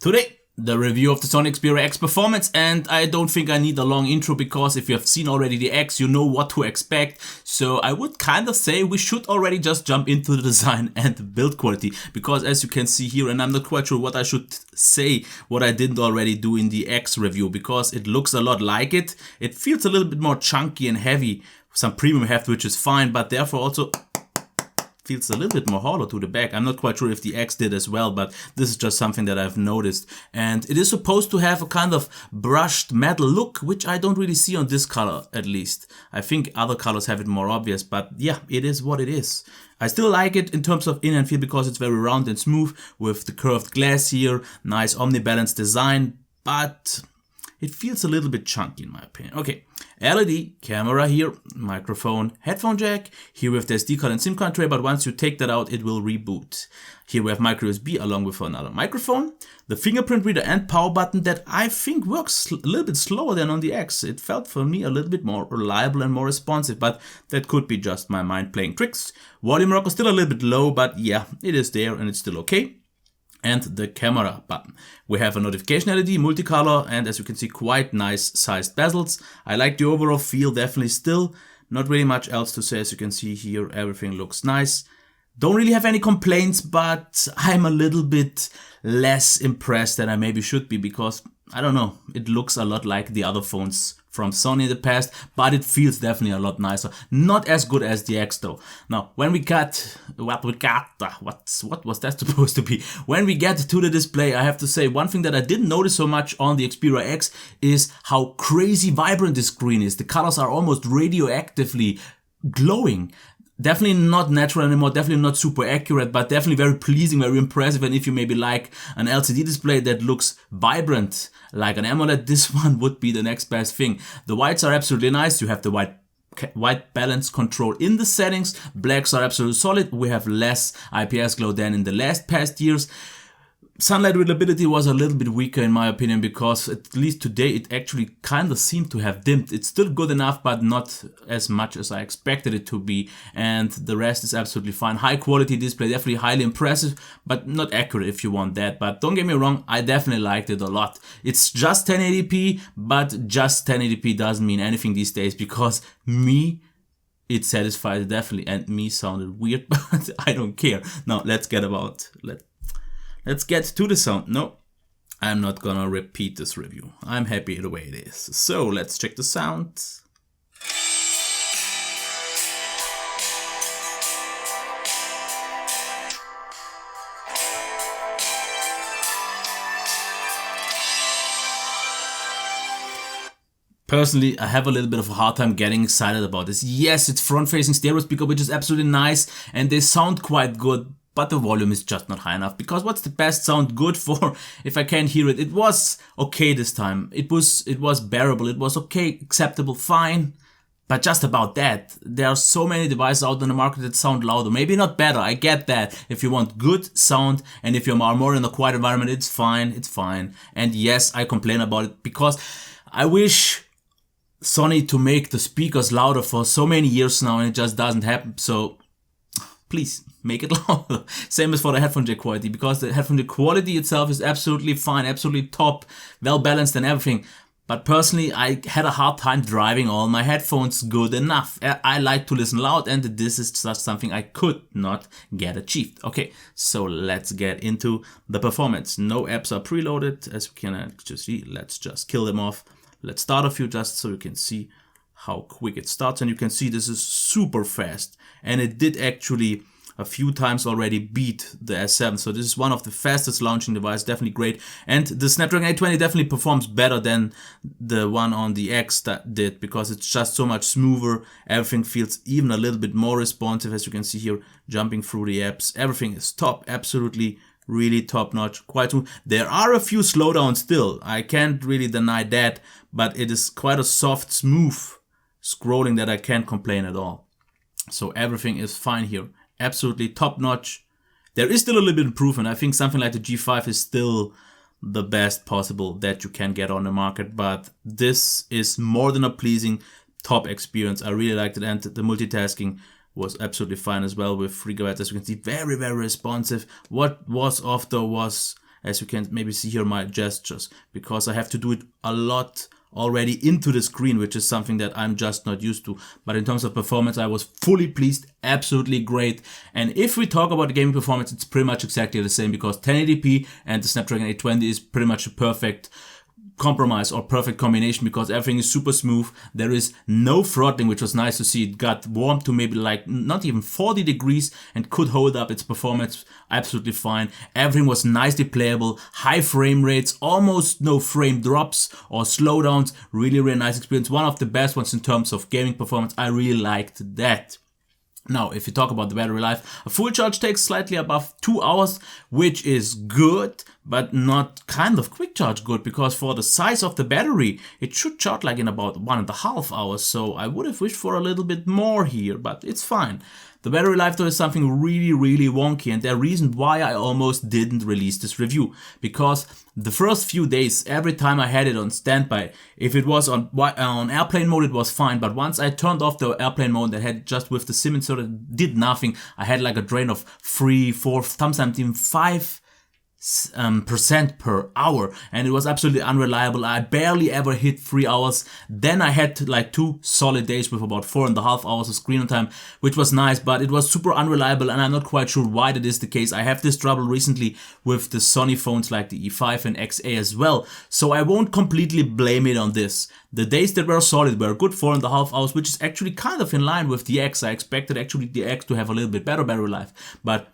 Today, the review of the Sony Xperia X Performance, and I don't think I need a long intro because if you have seen already the X, you know what to expect. So I would kind of say we should already just jump into the design and build quality, because as you can see here, and I'm not quite sure what I should say, what I didn't already do in the X review, because it looks a lot like it. It feels a little bit more chunky and heavy, some premium heft, which is fine, but therefore also feels a little bit more hollow to the back. I'm not quite sure if the X did as well, but this is just something that I've noticed. And it is supposed to have a kind of brushed metal look, which I don't really see on this color, at least. I think other colors have it more obvious, but yeah, it is what it is. I still like it in terms of in-hand feel because it's very round and smooth with the curved glass here, nice omni-balance design, but it feels a little bit chunky in my opinion. Okay, LED, camera here, microphone, headphone jack. Here we have the SD card and SIM card tray, but once you take that out, it will reboot. Here we have micro USB along with another microphone, the fingerprint reader and power button that I think works a little bit slower than on the X. It felt for me a little bit more reliable and more responsive, but that could be just my mind playing tricks. Volume rocker still a little bit low, but yeah, it is there and it's still okay. And the camera button. We have a notification LED, multicolor, and as you can see, quite nice sized bezels. I like the overall feel, definitely still. Not really much else to say. As you can see here, everything looks nice. Don't really have any complaints, but I'm a little bit less impressed than I maybe should be because, I don't know, it looks a lot like the other phones from Sony in the past, but it feels definitely a lot nicer. Not as good as the X though. Now, when we got, what was that supposed to be? When we get to the display, I have to say one thing that I didn't notice so much on the Xperia X is how crazy vibrant this screen is. The colors are almost radioactively glowing. Definitely not natural anymore, definitely not super accurate, but definitely very pleasing, very impressive. And if you maybe like an LCD display that looks vibrant like an AMOLED, this one would be the next best thing. The whites are absolutely nice. You have the white balance control in the settings. Blacks are absolutely solid. We have less IPS glow than in the last past years. Sunlight reliability was a little bit weaker in my opinion because at least today it actually kind of seemed to have dimmed. It's still good enough but not as much as I expected it to be, and the rest is absolutely fine. High quality display, definitely highly impressive but not accurate if you want that. But don't get me wrong, I definitely liked it a lot. It's just 1080p, but just 1080p doesn't mean anything these days because it satisfies definitely, and me sounded weird but I don't care. Now let's get to the sound. No, I'm not gonna repeat this review. I'm happy the way it is. So let's check the sound. Personally, I have a little bit of a hard time getting excited about this. Yes, it's front-facing stereo speaker, which is absolutely nice, and they sound quite good. But the volume is just not high enough, because what's the best sound good for if I can't hear it? It was okay this time. It was bearable. It was okay, acceptable, fine. But just about that. There are so many devices out on the market that sound louder. Maybe not better, I get that. If you want good sound and if you are more in a quiet environment, it's fine, it's fine. And yes, I complain about it because I wish Sony to make the speakers louder for so many years now and it just doesn't happen. So please make it louder. Same as for the headphone jack quality, because the headphone jack quality itself is absolutely fine, absolutely top, well balanced and everything. But personally, I had a hard time driving all my headphones good enough. I like to listen loud, and this is just something I could not get achieved. Okay, so let's get into the performance. No apps are preloaded, as you can just see. Let's just kill them off. Let's start a few just so you can see how quick it starts, and you can see this is super fast, and it did actually a few times already beat the S7, so this is one of the fastest launching devices, definitely great. And the Snapdragon 820 definitely performs better than the one on the X that did, because it's just so much smoother. Everything feels even a little bit more responsive, as you can see here, jumping through the apps. Everything is top, absolutely really top notch, quite smooth. There are a few slowdowns still, I can't really deny that, but it is quite a soft, smooth scrolling that I can't complain at all. So everything is fine here. Absolutely top notch. There is still a little bit of improvement. I think something like the G5 is still the best possible that you can get on the market, but this is more than a pleasing top experience. I really liked it, and the multitasking was absolutely fine as well with 3 GB. As you can see, very, very responsive. What was off though was, as you can maybe see here my gestures, because I have to do it a lot already into the screen, which is something that I'm just not used to. But in terms of performance, I was fully pleased, absolutely great. And if we talk about the gaming performance, it's pretty much exactly the same, because 1080p and the Snapdragon 820 is pretty much a perfect compromise or perfect combination, because everything is super smooth. There is no throttling, which was nice to see. It got warm to maybe like not even 40 degrees and could hold up its performance absolutely fine. Everything was nicely playable, high frame rates, almost no frame drops or slowdowns. Really, really nice experience. One of the best ones in terms of gaming performance. I really liked that. Now, if you talk about the battery life, a full charge takes slightly above 2 hours, which is good, but not kind of quick charge good, because for the size of the battery, it should charge like in about 1.5 hours. So I would have wished for a little bit more here, but it's fine. The battery life though is something really, really wonky, and the reason why I almost didn't release this review, because the first few days, every time I had it on standby, if it was on airplane mode, it was fine, but once I turned off the airplane mode that had just with the SIM inserted, did nothing. I had like a drain of 3, 4, sometimes even 5% per hour, and it was absolutely unreliable. I barely ever hit 3 hours. Then I had like 2 solid days with about 4.5 hours of screen time, which was nice, but it was super unreliable, and I'm not quite sure why that is the case. I have this trouble recently with the Sony phones like the E5 and XA as well, so I won't completely blame it on this. The days that were solid were a good 4.5 hours, which is actually kind of in line with the X. I expected actually the X to have a little bit better battery life, but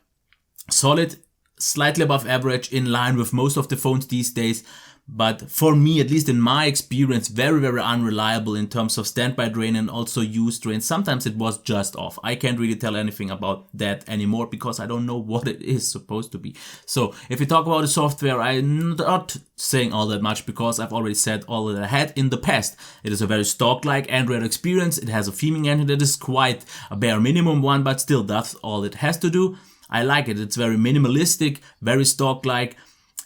solid, slightly above average, in line with most of the phones these days. But for me, at least in my experience, very, very unreliable in terms of standby drain and also use drain. Sometimes it was just off. I can't really tell anything about that anymore because I don't know what it is supposed to be. So if we talk about the software, I'm not saying all that much because I've already said all that I had in the past. It is a very stock-like Android experience. It has a theming engine that is quite a bare minimum one, but still that's all it has to do. I like it. It's very minimalistic, very stock-like,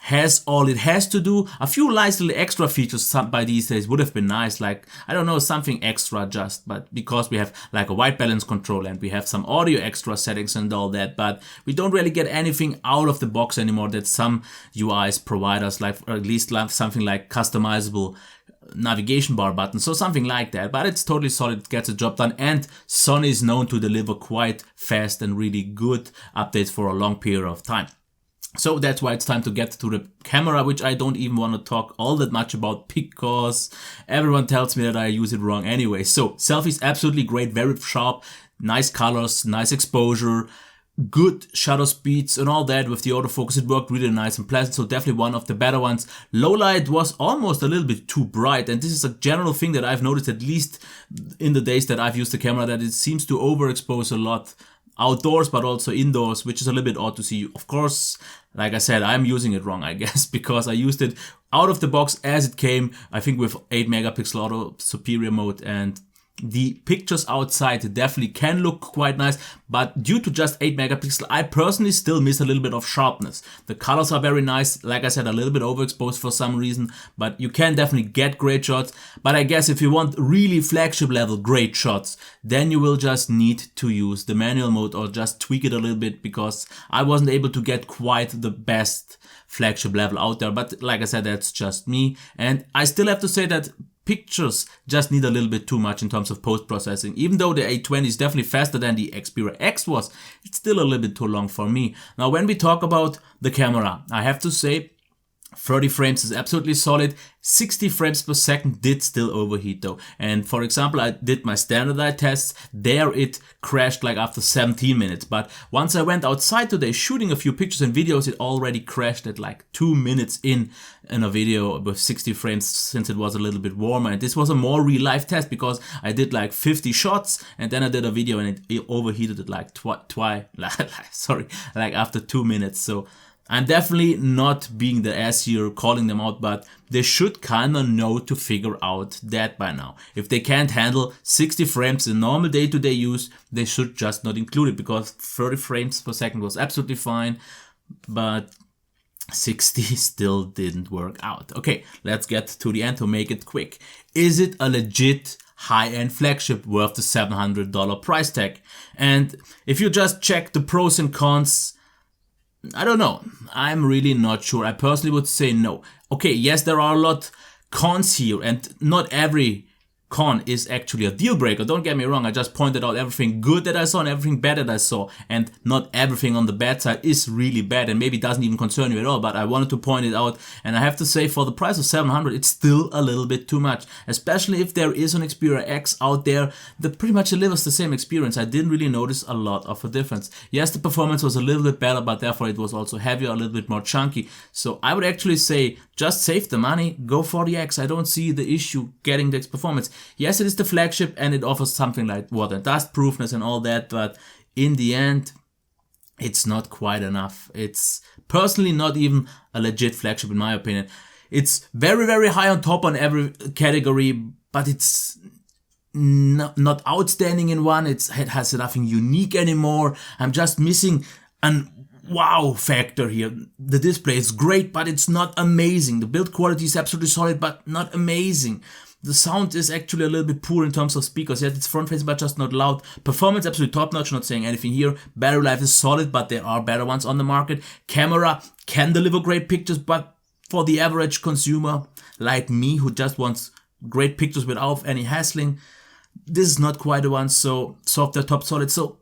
has all it has to do. A few nice little extra features by these days would have been nice, like, I don't know, something extra just, but because we have like a white balance control and we have some audio extra settings and all that, but we don't really get anything out of the box anymore that some UIs provide us, like, or at least like something like customizable navigation bar button, so something like that. But it's totally solid, it gets the job done, and Sony is known to deliver quite fast and really good updates for a long period of time. So that's why it's time to get to the camera, which I don't even want to talk all that much about because everyone tells me that I use it wrong anyway. So selfies absolutely great, very sharp, nice colors, nice exposure, good shutter speeds and all that. With the autofocus, it worked really nice and pleasant, so definitely one of the better ones. Low light was almost a little bit too bright, and this is a general thing that I've noticed, at least in the days that I've used the camera, that it seems to overexpose a lot outdoors but also indoors, which is a little bit odd to see. Of course, like I said, I'm using it wrong, I guess, because I used it out of the box as it came, I think with 8 megapixel auto superior mode, and the pictures outside definitely can look quite nice, but due to just 8 megapixel, I personally still miss a little bit of sharpness. The colors are very nice, like I said, a little bit overexposed for some reason, but you can definitely get great shots. But I guess if you want really flagship level great shots, then you will just need to use the manual mode or just tweak it a little bit, because I wasn't able to get quite the best flagship level out there. But like I said, that's just me, and I still have to say that pictures just need a little bit too much in terms of post-processing. Even though the 820 is definitely faster than the Xperia X was, it's still a little bit too long for me. Now, when we talk about the camera, I have to say 30 frames is absolutely solid. 60 frames per second did still overheat though. And for example, I did my standardized tests. There it crashed like after 17 minutes. But once I went outside today shooting a few pictures and videos, it already crashed at like 2 minutes in a video with 60 frames, since it was a little bit warmer. And this was a more real life test because I did like 50 shots and then I did a video and it overheated it like like after 2 minutes. So I'm definitely not being the ass here calling them out, but they should kinda know to figure out that by now. If they can't handle 60 frames in normal day-to-day use, they should just not include it, because 30 frames per second was absolutely fine, but 60 still didn't work out. Okay, let's get to the end to make it quick. Is it a legit high-end flagship worth the $700 price tag? And if you just check the pros and cons, I don't know. I'm really not sure. I personally would say no. Okay, yes, there are a lot cons here, and not every con is actually a deal breaker. Don't get me wrong, I just pointed out everything good that I saw and everything bad that I saw, and not everything on the bad side is really bad and maybe doesn't even concern you at all, but I wanted to point it out. And I have to say, for the price of $700, it's still a little bit too much, especially if there is an Xperia X out there that pretty much delivers the same experience. I didn't really notice a lot of a difference. Yes, the performance was a little bit better, but therefore it was also heavier, a little bit more chunky. So I would actually say, just save the money, go for the X. I don't see the issue getting the X Performance. Yes, it is the flagship and it offers something like water and dust proofness and all that, but in the end, it's not quite enough. It's personally not even a legit flagship in my opinion. It's very, very high on top on every category, but it's not outstanding in one. It has nothing unique anymore. I'm just missing an wow factor here. The display is great, but it's not amazing. The build quality is absolutely solid, but not amazing. The sound is actually a little bit poor in terms of speakers. Yes, it's front facing, but just not loud. Performance absolutely top notch, not saying anything here. Battery life is solid, but there are better ones on the market. Camera can deliver great pictures, but for the average consumer like me who just wants great pictures without any hassling, this is not quite the one. So software top solid. So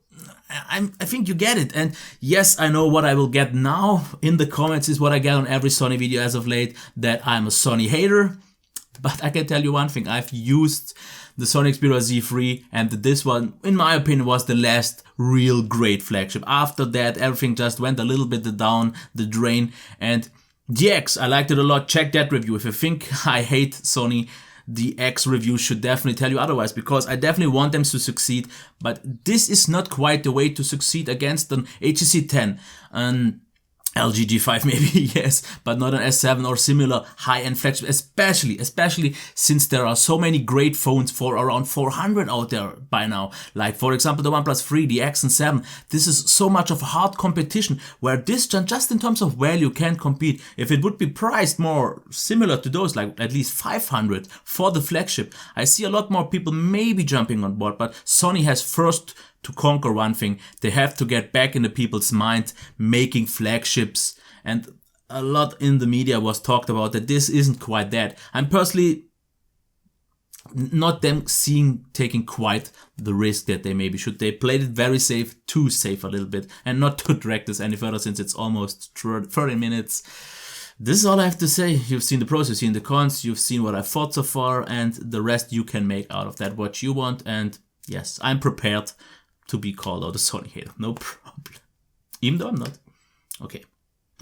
I think you get it. And yes, I know what I will get now in the comments is what I get on every Sony video as of late, that I'm a Sony hater. But I can tell you one thing, I've used the Sony Xperia Z3 and this one, in my opinion, was the last real great flagship. After that, everything just went a little bit down the drain. And the X, I liked it a lot. Check that review. If you think I hate Sony, the X review should definitely tell you otherwise, because I definitely want them to succeed. But this is not quite the way to succeed against an HTC 10, an LG G5 maybe, yes, but not an S7 or similar high-end flagship, especially since there are so many great phones for around 400 out there by now. Like, for example, the OnePlus 3, the X and 7. This is so much of a hard competition, where this just in terms of value can compete. If it would be priced more similar to those, like at least 500 for the flagship, I see a lot more people maybe jumping on board. But Sony has first to conquer one thing. They have to get back in the people's mind making flagships, and a lot in the media was talked about that this isn't quite that. I'm personally not them taking quite the risk that they maybe should. They played it very safe, too safe a little bit, and not to drag this any further since it's almost 30 minutes. This is all I have to say. You've seen the pros, you've seen the cons, you've seen what I thought so far, and the rest you can make out of that what you want. And yes, I'm prepared to be called out a Sony hater, no problem. Even though I'm not. Okay,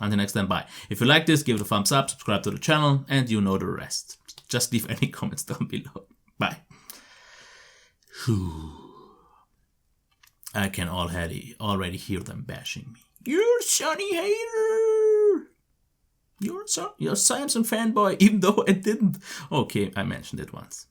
until next time, bye. If you like this, give it a thumbs up, subscribe to the channel, and you know the rest. Just leave any comments down below. Bye. I can already hear them bashing me. You're a Sony hater! You're a Samsung fanboy, even though I didn't. Okay, I mentioned it once.